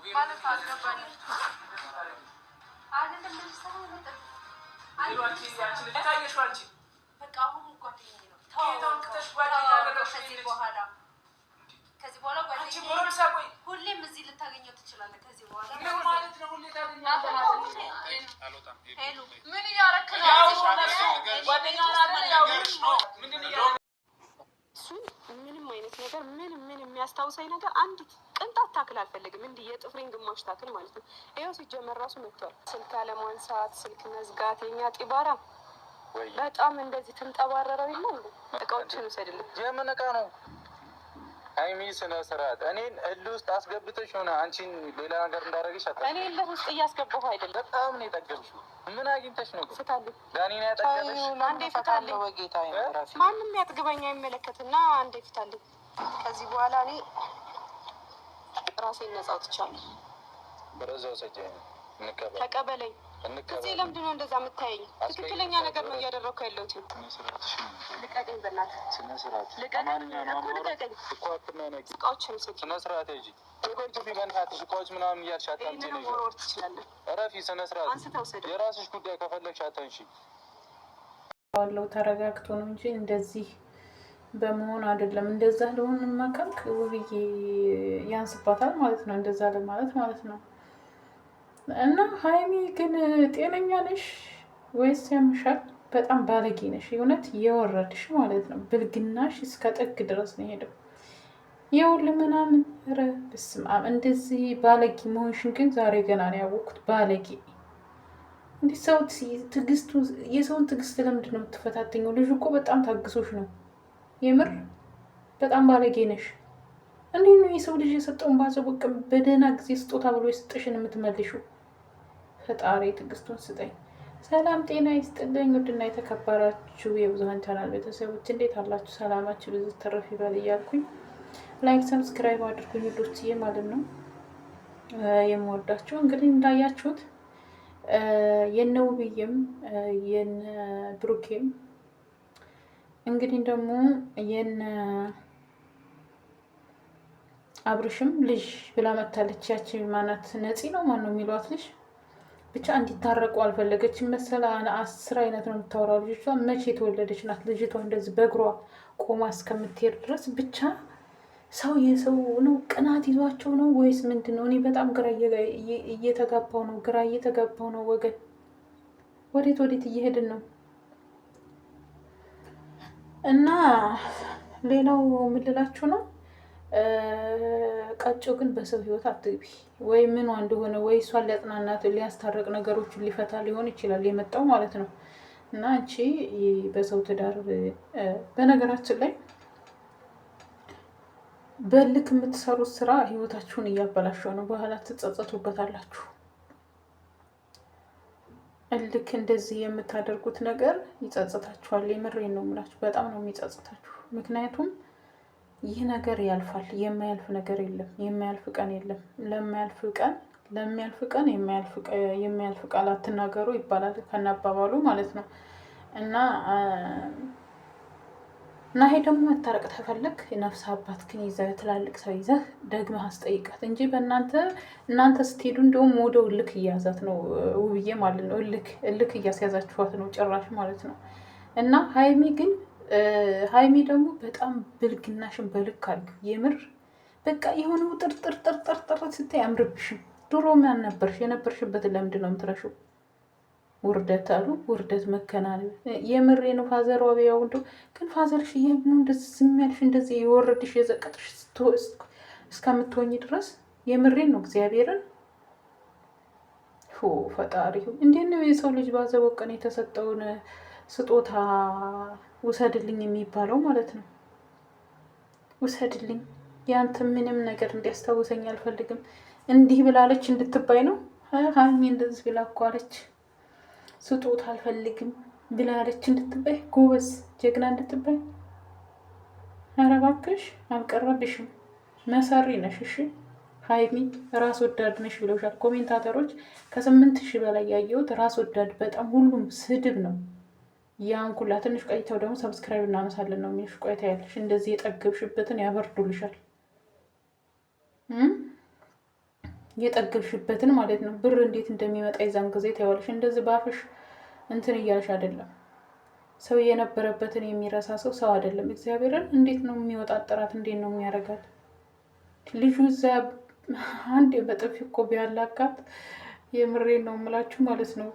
ማለት አልገባኝ አይደለም ለምሳሌ ነበር አይዋንቺ ያቺ ልጅ ታየሽው አንቺ በቃ አሁን ጓደኛዬ ነው ታውቃለሽ ጓደኛ ያደረግሽ ከዚህ በኋላ ጓደኛዬ ሁሌም እዚህ ልታገኘው ትችላለህ ከዚህ በኋላ ምን ማለት ነው ሁሌ ታገኛለህ ሄሎ ምን ያረክ ነው ጓደኛ ያውሽ ነው ምንድነው ምንም አይነት ነገር ምንም የሚያስታውሰኝ ነገር አንዲት ቅንጣት ታክል አልፈልግም። እንዲህ የጥፍሬን ግማሽ ታክል ማለት ነው። ይኸው ሲጀመር ራሱ መጥቷል። ስልክ አለማንሳት፣ ስልክ መዝጋት፣ የኛ ጢባራ በጣም እንደዚህ ትንጠባረረው የለ እንዴ? እቃዎችን ውሰድልኝ። የምን እቃ ነው? ሀይሚ ስነ ስርዓት እኔን እልህ ውስጥ አስገብተሽ ሆነ አንቺን ሌላ ነገር እንዳደረግሽ አታ እኔ እልህ ውስጥ እያስገባሁ አይደለም። በጣም ነው የጠገብሽው። ምን አግኝተሽ ነው? ፍታልኝ። ዳኒ ነው ያጠገብሽ። አንዴ ፍታልኝ። ወጌታ ይራፊ ማንም ያጥግበኛ አይመለከትና አንዴ ፍታልኝ። ከዚህ በኋላ እኔ ራሴን ነፃ አውጥቻለሁ። በረዛው ሰጀኝ ተቀበለኝ። እዚህ ለምንድን ነው እንደዛ የምታየኝ? ትክክለኛ ነገር ነው እያደረኩ ያለሁት። ልቀቀኝ በእናትህ። ስነ ስርዓት ልቀቀኝ እኮ ልቀቀኝ እኮ አትመነቂ። እቃዎችን ስጪ። ስነ ስርዓት ያጂ ተቆጭ ቢበንታትሽ እቃዎች ምናምን እያልሽ አታንቺ ነው ወርወር ትችላለህ። እረፊ። ስነ ስርዓት አንስተው ሰደ የራስሽ ጉዳይ ከፈለግሽ አታንቺ። ዋለው ተረጋግቶ ነው እንጂ እንደዚህ በመሆን አይደለም። እንደዛ ለሆነ ማካክ ውብዬ ያንስባታል ማለት ነው። እንደዛ ለማለት ማለት ነው። እና ሀይሚ ግን ጤነኛ ነሽ ወይስ ያምሻል? በጣም ባለጌ ነሽ፣ የእውነት የወረድሽ ማለት ነው። ብልግናሽ እስከ ጥግ ድረስ ነው ሄደው የውል ምናምን። ኧረ በስመ አብ! እንደዚህ ባለጌ መሆንሽን ግን ዛሬ ገና ነው ያወቅኩት። ባለጌ እንዲህ ሰው ትዕግስቱ የሰውን ትዕግስት ለምንድን ነው የምትፈታተኘው? ልጁ እኮ በጣም ታግሶሽ ነው። የምር በጣም ባለጌ ነሽ። እንዲህ ነው የሰው ልጅ የሰጠውን ባዘቦቅ በደህና ጊዜ ስጦታ ብሎ የሰጠሽን የምትመልሺው? ፈጣሪ ትዕግስቱን ስጠኝ። ሰላም ጤና ይስጥልኝ። ውድና የተከበራችሁ የብዙሀን ቻናል ቤተሰቦች እንዴት አላችሁ? ሰላማችሁ ብዙ ተረፍ ይበል እያልኩኝ ላይክ ሰብስክራይብ አድርጉኝ ውዶችዬ ማለት ነው። የምወዳችሁ እንግዲህ እንዳያችሁት የነ ውብዬም የነ ብሩኬም እንግዲህ ደግሞ የነ አብርሽም ልጅ ብላ መታለች። ያቺ ማናት ነፂ ነው ማን ነው የሚሏት ልጅ ብቻ እንዲታረቁ አልፈለገችም መሰላ። 10 አይነት ነው የምታወራው። ልጅቷ መቼ የተወለደች ናት ልጅቷ? እንደዚህ በእግሯ ቆማ እስከምትሄድ ድረስ ብቻ ሰው የሰው ነው ቅናት ይዟቸው ነው ወይስ ምንድን ነው? እኔ በጣም ግራ እየተጋባው ነው። ግራ እየተጋባው ነው ወገን። ወዴት እየሄድን ነው? እና ሌላው ምልላችሁ ነው ቀጮ ግን በሰው ህይወት አትግቢ። ወይ ምኗ እንደሆነ ወይ እሷን ሊያጽናናት ሊያስታርቅ ነገሮችን ሊፈታ ሊሆን ይችላል የመጣው ማለት ነው። እና አንቺ በሰው ትዳር በነገራችን ላይ በልክ የምትሰሩት ስራ ህይወታችሁን እያበላሸው ነው። በኋላ ትጸጸቱበታላችሁ። እልክ እንደዚህ የምታደርጉት ነገር ይጸጽታችኋል። የምሬን ነው የምላችሁ። በጣም ነው የሚጸጽታችሁ። ምክንያቱም ይህ ነገር ያልፋል። የማያልፍ ነገር የለም። የማያልፍ ቀን የለም። ለሚያልፍ ቀን የሚያልፍ ቃል አትናገሩ ይባላል ከናባባሉ ማለት ነው። እና ይሄ ደግሞ መታረቅ ተፈለግ ነፍስ አባት ግን ይዘህ ትላልቅ ሰው ይዘህ ደግመህ አስጠይቃት እንጂ እናንተ ስትሄዱ እንደውም ወደው እልክ እያያዛት ነው ውብዬ ማለት ነው። እልክ እያስያዛችኋት ነው ጭራሽ ማለት ነው። እና ሀይሚ ደግሞ በጣም ብልግናሽን በልክ አድርጊው። የምር በቃ የሆነው ጥርጥር ስታይ አምርብሽም። ድሮ ማን ነበርሽ? የነበርሽበትን ለምንድን ነው የምትረሺው? ውርደት አሉ ውርደት መከናነብ። የምሬ ነው። ፋዘሯ ቢያው እንደው ግን ፋዘርሽ ይሄን ነው እንደዚህ ዝም ያልሽ እንደዚህ የወረድሽ የዘቀጥሽ እስከምትሆኝ ድረስ የምሬን ነው። እግዚአብሔርን ፈጣሪ እንዴት ነው የሰው ልጅ ባዘበው ቀን የተሰጠውን ስጦታ ውሰድልኝ የሚባለው ማለት ነው። ውሰድልኝ ያንተ ምንም ነገር እንዲያስታውሰኝ አልፈልግም። እንዲህ ብላለች እንድትባይ ነው። ሀይሚ እንደዚህ ብላ እኮ አለች። ስጦታ አልፈልግም ብላለች እንድትባይ፣ ጎበዝ ጀግና እንድትባይ። ኧረ እባክሽ አልቀረብሽም። መሰሪ ነሽ። እሺ ሀይሚ ራስ ወዳድ ነሽ ብለውሻል ኮሜንታተሮች። ከ8000 በላይ ያየሁት ራስ ወዳድ በጣም ሁሉም ስድብ ነው። ያን ኩላ ትንሽ ቆይተው ደግሞ ሰብስክራይብ እናነሳለን ነው የሚልሽ። ቆይታ ያለሽ እንደዚህ የጠገብሽበትን ያበርዱልሻል። የጠገብሽበትን ማለት ነው። ብር እንዴት እንደሚመጣ የዛን ጊዜ ታያለሽ። እንደዚህ ባፍሽ እንትን እያልሽ አይደለም። ሰው የነበረበትን የሚረሳ ሰው አይደለም። እግዚአብሔርን እንዴት ነው የሚወጣጠራት? እንዴት ነው የሚያደርጋት? ልጁ እዛ አንድ በጥፊ እኮ ቢያላጋት የምሬን ነው የምላችሁ ማለት ነው።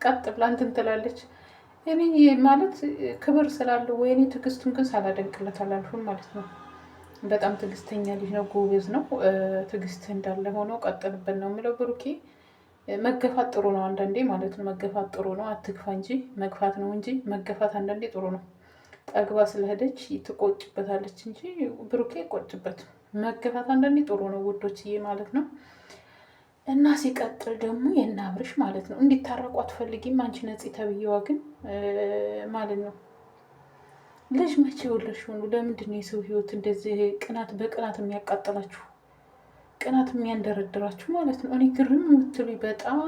ቀጥ ብላ እንትን ትላለች። እኔ ማለት ክብር ስላለው ወይኔ ትዕግስቱን ግን ሳላደንቅለት አላልኩም ማለት ነው። በጣም ትዕግስተኛ ልጅ ነው፣ ጎበዝ ነው። ትዕግስት እንዳለ ሆኖ ቀጥልበት ነው የምለው። ብሩኬ መገፋት ጥሩ ነው አንዳንዴ ማለት ነው። መገፋት ጥሩ ነው። አትግፋ እንጂ መግፋት ነው እንጂ መገፋት አንዳንዴ ጥሩ ነው። ጠግባ ስለሄደች ትቆጭበታለች እንጂ ብሩኬ ይቆጭበት። መገፋት አንዳንዴ ጥሩ ነው ውዶችዬ ማለት ነው። እና ሲቀጥል ደግሞ የእነ አብርሽ ማለት ነው እንዲታረቁ አትፈልጊም አንቺ ነፂ ተብዬዋ ግን ማለት ነው። ልጅ መቼ ወለድሽ ሆኑ? ለምንድን ነው የሰው ህይወት እንደዚህ ቅናት በቅናት የሚያቃጥላችሁ? ቅናት የሚያንደረድራችሁ ማለት ነው። እኔ ግርም የምትሉ በጣም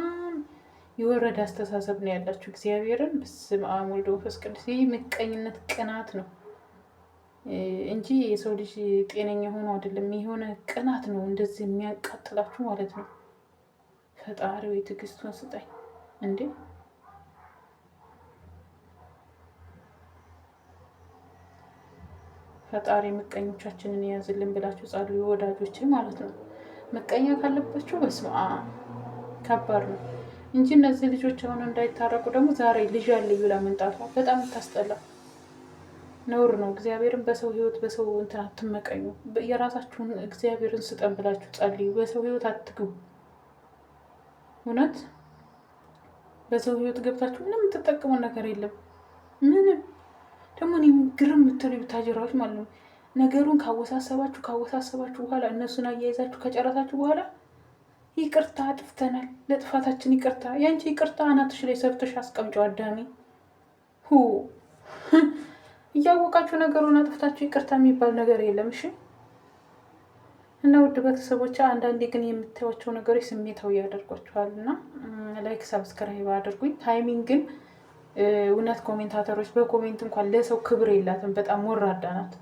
የወረደ አስተሳሰብ ነው ያላችሁ። እግዚአብሔርን በስመ አብ ወወልድ ወመንፈስ ቅዱስ። ይህ ምቀኝነት ቅናት ነው እንጂ የሰው ልጅ ጤነኛ ሆኖ አይደለም። የሆነ ቅናት ነው እንደዚህ የሚያቃጥላችሁ ማለት ነው። ፈጣሪ ወይ ትዕግስቱን ስጠኝ እንዴ! ፈጣሪ ምቀኞቻችንን የያዝልን ብላችሁ ጸልዩ ወዳጆች ማለት ነው። ምቀኛ ካለባችሁ በስመ አብ ከባድ ነው እንጂ እነዚህ ልጆች አሁን እንዳይታረቁ ደግሞ ዛሬ ልጅ አለ ብላ መንጣቷ በጣም ታስጠላ ነውር ነው። እግዚአብሔርን በሰው ህይወት በሰው እንትን አትመቀኙ። የራሳችሁን እግዚአብሔርን ስጠን ብላችሁ ጸልዩ። በሰው ህይወት አትግቡ። እውነት በሰው ህይወት ገብታችሁ ምንም የምትጠቀሙት ነገር የለም። ምንም ደግሞ እኔ ግርም የምትሉ ብታጀራዎች ማለት ነው። ነገሩን ካወሳሰባችሁ በኋላ እነሱን አያይዛችሁ ከጨረሳችሁ በኋላ ይቅርታ አጥፍተናል፣ ለጥፋታችን ይቅርታ። ያንቺ ይቅርታ አናትሽ ላይ ሰርተሽ አስቀምጨው አዳሚ እያወቃችሁ ነገሩን አጥፍታችሁ ይቅርታ የሚባል ነገር የለም። እሺ። እና ውድ ቤተሰቦች አንዳንዴ ግን የምታዩቸው ነገሮች ስሜታዊ ያደርጓችኋል እና ላይክ ሰብስክራይብ አድርጉኝ። ታይሚንግ ግን እውነት ኮሜንታተሮች በኮሜንት እንኳን ለሰው ክብር የላትም። በጣም ወራዳ ናት።